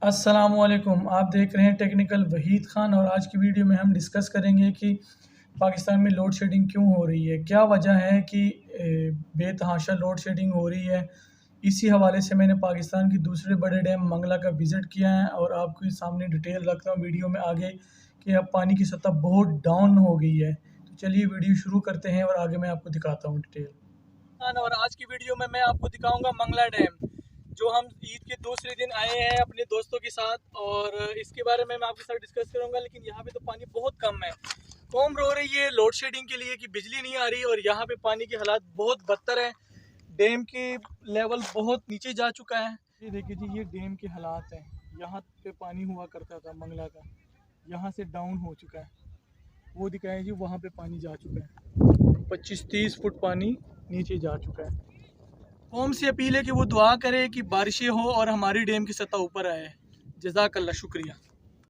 अस्सलामुअलैकुम। आप देख रहे हैं टेक्निकल वहीद ख़ान और आज की वीडियो में हम डिस्कस करेंगे कि पाकिस्तान में लोड शेडिंग क्यों हो रही है, क्या वजह है कि बेतहाशा लोड शेडिंग हो रही है। इसी हवाले से मैंने पाकिस्तान की दूसरे बड़े डैम मंगला का विज़िट किया है और आपके सामने डिटेल रखता हूँ वीडियो में आगे कि अब पानी की सतह बहुत डाउन हो गई है। तो चलिए वीडियो शुरू करते हैं और आगे मैं आपको दिखाता हूँ डिटेल। और आज की वीडियो में मैं आपको दिखाऊंगा मंगला डैम, जो हम ईद के दूसरे दिन आए हैं अपने दोस्तों के साथ और इसके बारे में मैं आपके साथ डिस्कस करूंगा। लेकिन यहाँ पे तो पानी बहुत कम है। कौम रो रही है लोड शेडिंग के लिए कि बिजली नहीं आ रही और यहाँ पे पानी के हालात बहुत बदतर है। डैम के लेवल बहुत नीचे जा चुका है। ये देखिए जी, ये डैम के हालात हैं। यहाँ पे पानी हुआ करता था मंगला का, यहाँ से डाउन हो चुका है। वो दिखाएं जी, वहाँ पे पानी जा चुका है, 25-30 फुट पानी नीचे जा चुका है। कौम से अपील है कि वो दुआ करे कि बारिशें हो और हमारी डैम की सतह ऊपर आए। जज़ाकल्लाह, शुक्रिया।